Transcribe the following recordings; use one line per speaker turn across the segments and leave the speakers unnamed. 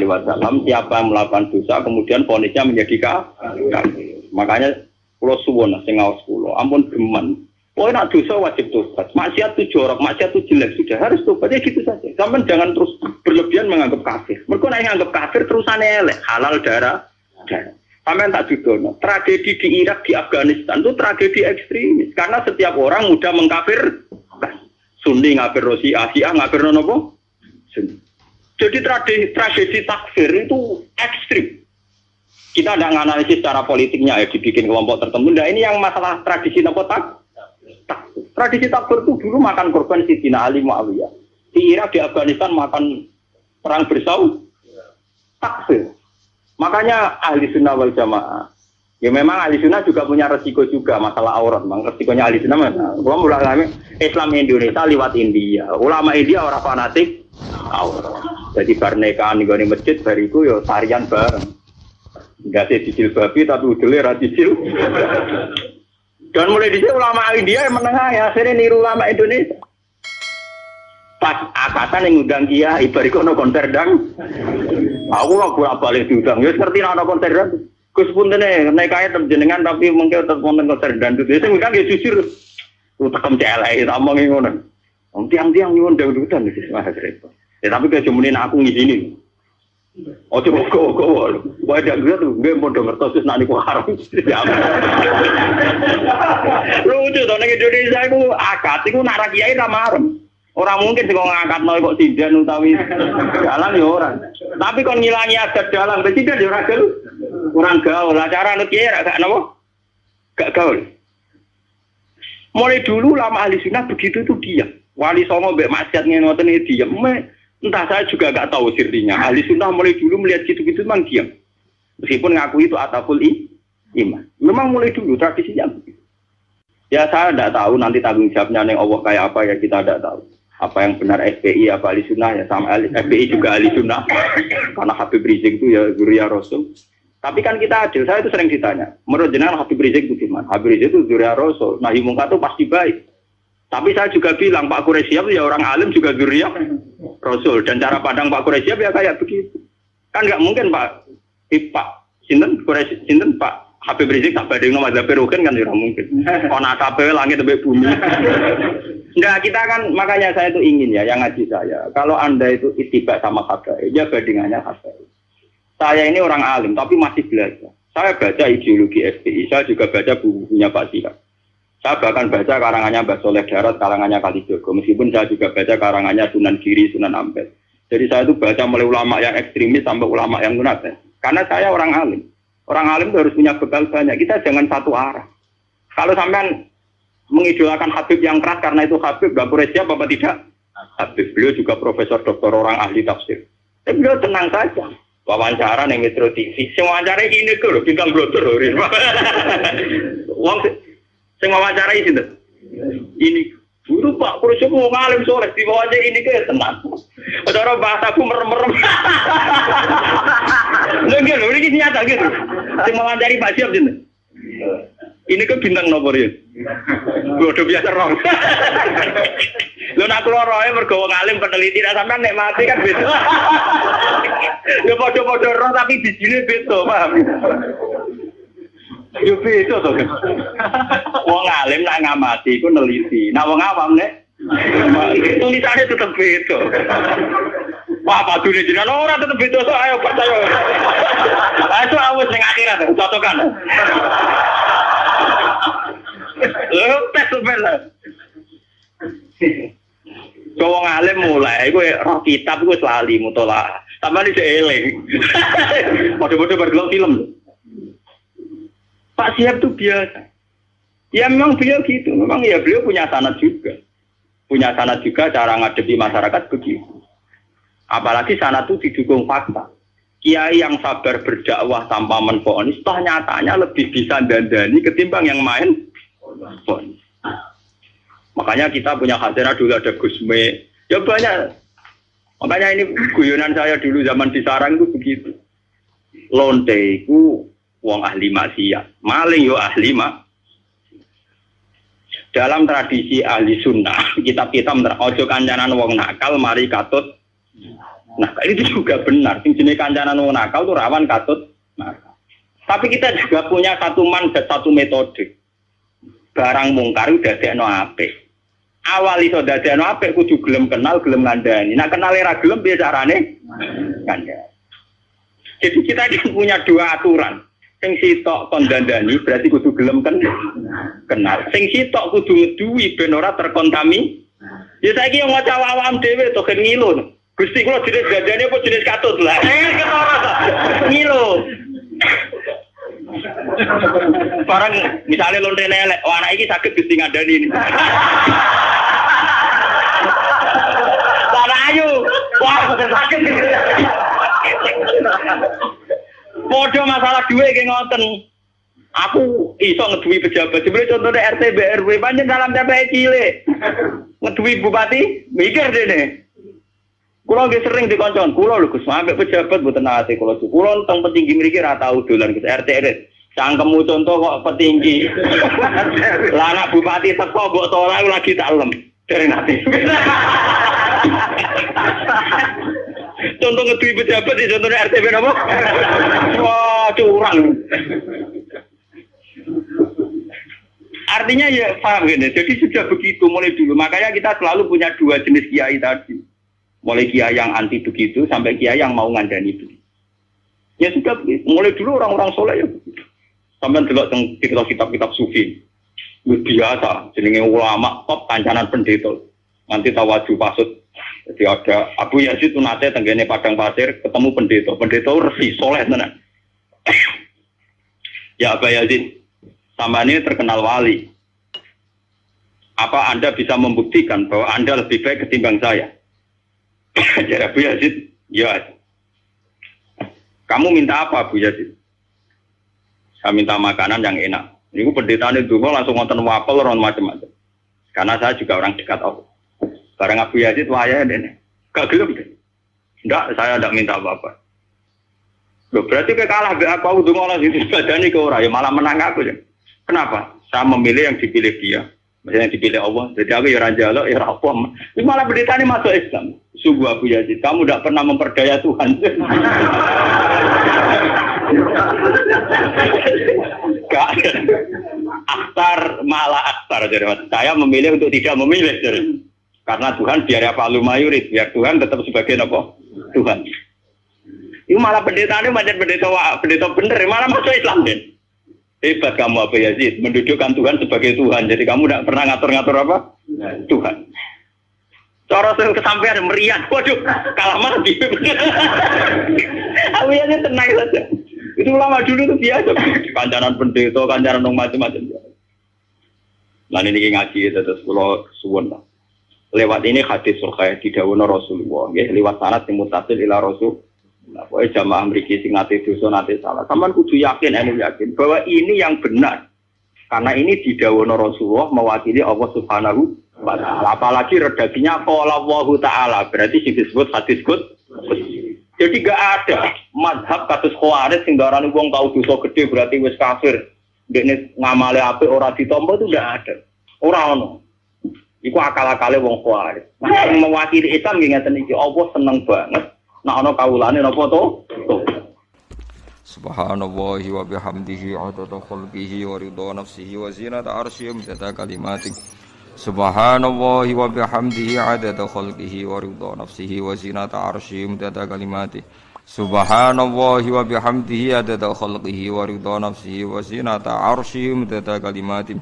Wasallam, siapa yang melakukan dosa kemudian vonisnya menjadi kafir. Makanya kula suwun sing ngaos kula, ampun geman. Oh nak dosa wajib tobat. Maksiat itu jorok, maksiat itu jelek sudah harus tobat ya gitu saja. Sampeyan jangan terus berlebihan menganggap kafir. Mergo nek nganggap kafir terusane elek, halal darah. Sampeyan tak judono. Tragedi di Irak, di Afghanistan itu tragedi ekstremis karena setiap orang mudah mengkafir. Sunni ngafir Syiah, Syiah ngafir nopo? Sunni. Jadi tragedi takfir itu ekstrim. Kita tidak menganalisis secara politiknya ya dibikin kelompok tertentu. Nah ini yang masalah tradisi nopo takfir. Tradisi takfir itu dulu makan korban Sidina Ali Muawiyah. Di Irak, di Afghanistan makan perang bersaud takfir. Makanya ahli sunnah wal jamaah. Ya memang ahli sunnah juga punya resiko juga masalah aurat. Memang resikonya ahli sunnah mana? Gua mulai Islam Indonesia lewat India. Ulama India orang fanatik aurat. Jadi barnekaan di masjid bariku yo tarian bareng. Enggak sih dicil babi tapi udele ra dicil. Dan mulai dicil ulama India yang menengah ya akhirnya niru ulama Indonesia. Pas akatan yang ngundang kiai bariku ono konser dang. Aku lah bolak-balik diundang. Ya seperti ono konser dang. Gus puntene nek kae jenengan tapi mengke tetep wonten konser dang. Wis ngundang ya jujur. Tekem CLE tak omongi ngono. Tiang-tiang nyuwun dangdutan wis mahal repot. Ya tapi kejemunin aku ngizini. Ojo kok. Wae dak gue tuh gue mau denger terus nak niku haram. Lucu to ning Indonesia iku akad iku nak ra kiai ra marem. Ora mungkin sing ngangkatno kok sindan utawi dalang ya ora. Tapi kon ngilangi adat dalang sindan ya ora gaul. Kurang gaul. Acara anu kiai ra gak napa? Gak gaul. Mulai dulu lama ahli sunnah begitu itu diam. Wali songo mbek maksiat ngoten iki diam. Entah saya juga nggak tahu sirrinya. Ahli sunnah mulai dulu melihat gitu-gitu memang diam. Meskipun ngaku itu ataful iman. Memang mulai dulu tradisinya begitu. Ya saya tidak tahu nanti tanggung jawabnya yang Allah kayak apa ya kita tidak tahu. Apa yang benar FPI apa ahli sunnah ya sama FPI juga ahli sunnah. Karena Habib Rizik itu ya Zuriya Rasul. Tapi kan kita adil. Saya itu sering ditanya. Menurut jenengan Habib Rizik itu gimana? Habib Rizik itu Zuriya Rasul. Nahi mungkar itu pasti baik. Tapi saya juga bilang Pak Quraisyab ya orang alim juga Zuriya Rasul dan cara pandang Pak Quraisyab ya kayak begitu. Kan nggak mungkin Pak Sinten Quraisy Sinten Pak Habib Rizik tak bandingno mazhab Rukin kan ya mungkin. Ana kabeh langit sampai bumi. Enggak kita kan makanya saya itu ingin ya yang ngaji saya. Kalau Anda itu ittiba sama habaib ya bandingannya habaib. Saya ini orang alim tapi masih belajar. Saya baca ideologi FPI, saya juga baca bukunya Pak Sihab. Saya bahkan baca karangannya Mbah Soleh Darat, karangannya Kalijogo. Meskipun saya juga baca karangannya Sunan Giri, Sunan Ampel. Jadi saya itu baca mulai ulama yang ekstremis sampai ulama yang munafik. Karena saya orang alim. Orang alim itu harus punya bekal banyak. Kita jangan satu arah. Kalau sampean mengidolakan Habib yang keras karena itu Habib, Mbah Quraisyab apa tidak? Habib. Beliau juga profesor doktor orang ahli tafsir. Tapi beliau tenang saja. Wawancara ning Metro TV. Sing wawancara ini kok bintang blotor lho. Wong sing wawancarai sinten? Ini guru Pak Quraisyab mau ngalim sore di wawancara ini ke tenang. Cara bahasaku merem-merem. Lha lho iki nyata gitu. Sing wawancari Pak Siap sinten? Ini ke bintang nomor ya. Bodoh biasa rong. Lho nak kula roe mergo wong alim peneliti ra sampean nek mati kan beda. Lho padha-padha roh tapi bijine beda, paham? Yo beda to. Wong alim nak ngamati iku neliti. Nak wong awam nek tulisane tetep beda. Wah, padune jenengan ora tetep beda so ayo percaya. Ayo awes ning akhirat cocokan. Tes sebenarnya. Wong alim mulai kowe roh kitab iku lali mutolaah. Tambah iki eling. Padha-padha bergelong film. Pak Siap itu biasa. Ya memang beliau gitu. Memang ya beliau punya sanad juga. Punya sanad juga cara ngadepi masyarakat begitu. Apalagi sanad itu didukung fakta. Kiai yang sabar berdakwah tanpa menfonis, toh nyatanya lebih bisa dandani ketimbang yang main fonis. Makanya kita punya hadirah dulu ada Gusme. Ya banyak. Makanya ini guyonan saya dulu zaman di Sarang itu begitu. Lonte itu wong ahli maksiat, maling yo ahli dalam tradisi ahli sunnah, kitab-kitab ojo kancanan wong nakal mari katut Nah, itu juga benar. Sing jenenge kancanan wong nakal itu rawan katut nakal. Tapi kita juga punya satu mandat, satu metode. Barang mungkar dadekno apik. Awal iso dadekno apik kudu gelem kenal, gelem ngandani. Nek kenal ra gelem piye carane? Kandhani. Jadi kita punya dua aturan. Sing sitok kon dandani berarti kudu gelem kenal. Sing sitok kudu ngeduwi ben ora terkontami. Ya saiki yo ngaca awam dhewe to gen ngilu. Gusti kula jenis dandane apa jenis katut lah. Ketara ta. Ngilu. Barang misalnya lontene elek, oh anak iki sakit Gusti ngandani ini. Lah ayo. Wah, sakit. Podo masalah duwe ki ngoten. Aku iso ngeduwi pejabat. Sebenarnya contohnya RT BRW pancen dalam TPE cilik. Ngeduwi bupati mikir dene. Kula nggih sering dikoncon, kula lho Gus, ambek pejabat mboten nate kula. Kula teng petinggi mriki ra tau dolan Gus RT RT. Cangkemmu contoh kok petinggi. Lah anak bupati teko mbok ora lagi tak lem. Dereng nate. Contoh ngeduwi pejabat di contohnya RT napa? Wah, curang. Artinya ya paham gini. Jadi sudah begitu mulai dulu. Makanya kita selalu punya dua jenis kiai tadi. Mulai kiai yang anti begitu sampai kiai yang mau ngandani begitu. Ya sudah begitu. Mulai dulu orang-orang soleh ya begitu. Sampai delok teng kitab-kitab sufi. Biasa jenenge ulama top kancanan pendeta. Nanti tawaju pasut. Jadi ada Abu Yazid itu nate tenggene padang pasir ketemu pendeta. Pendeta resi soleh tenan. Ya Abu Yazid, sama ini terkenal wali. Apa Anda bisa membuktikan bahwa Anda lebih baik ketimbang saya? Jadi Abu Yazid, ya. Kamu minta apa Abu Yazid? Saya minta makanan yang enak. Ini pendeta ini dulu langsung ngonten wapel orang macam-macam. Karena saya juga orang dekat Allah. Barang Abu Yazid waya dene. Gak gelem deh. Enggak, saya enggak minta apa-apa. Loh, berarti kalah be aku ndonga ana sing badani ke ora ya malah menang aku ya. Kenapa? Saya memilih yang dipilih dia. Maksudnya yang dipilih Allah. Jadi aku ya ora njaluk ya ora apa. Ini malah pendetane masuk Islam. Sungguh Abu Yazid, kamu enggak pernah memperdaya Tuhan. Gak ada. Akhtar malah akhtar. Jadi saya memilih untuk tidak memilih. Jadi. Karena Tuhan biar apa lumayurit, biar Tuhan tetap sebagai apa? Tuhan. Itu malah pendeta ini macam pendeta bener, malah masuk Islam den. Hebat kamu Abu Yazid, mendudukkan Tuhan sebagai Tuhan. Jadi kamu tidak pernah ngatur-ngatur apa? Tuhan. Cara saya kesampaian meriah, waduh, kalah mati. Abu Yazid tenang saja. Itu lama dulu itu biasa. Kancanan pendeta, kancanan macam-macam. Nah ini ngaji terus pulau suwon lah. Lewat ini hadis sahih didhawuhna Rasulullah nggih liwat sanad sing mutasil ila Rasul. Nah, pokoke jamaah mriki sing nate dosa nate salah. Sampeyan kudu yakin bahwa ini yang benar. Karena ini didhawuhna Rasulullah mewakili Allah Subhanahu wa taala. Apalagi redaksinya qala Allahu taala, berarti sing disebut hadis qudsi. Jadi gak ada mazhab kados Khawarij sing darani wong tau dosa gede berarti wis kafir. Dekne ngamale apik ora ditampa itu gak ada. Ora ono. Iku akal-akale wong Khawarij. Nah, mewakili Islam nggih ngeten iki, Allah seneng banget. Nek ana kawulane napa to?
Subhanallahi wa bihamdihi 'adada khalqihi wa ridha nafsihi wa zinata 'arsyihi wa kalimatik. Subhanallahi wa bihamdihi 'adada khalqihi wa ridha nafsihi wa zinata 'arsyihi wa kalimatik. Subhanallahi wa bihamdihi 'adada khalqihi wa ridha nafsihi wa zinata 'arsyihi wa kalimatik.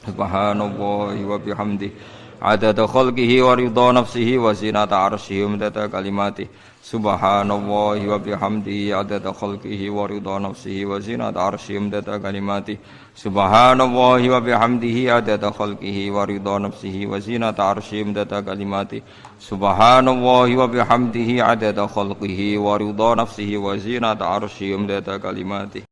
Subhanallahi wa bihamdihi adada khalqihi wa ridha nafsihi wa zinata 'arsyihi wa midada kalimatihi. Subhanallahi wa bihamdihi adada khalqihi wa ridha nafsihi wa zinata 'arsyihi wa midada kalimatihi. Subhanallahi wa bihamdihi adada khalqihi wa ridha nafsihi wa zinata 'arsyihi wa midada kalimatihi. Subhanallahi wa bihamdihi adada khalqihi wa ridha nafsihi wa zinata 'arsyihi wa midada kalimatihi.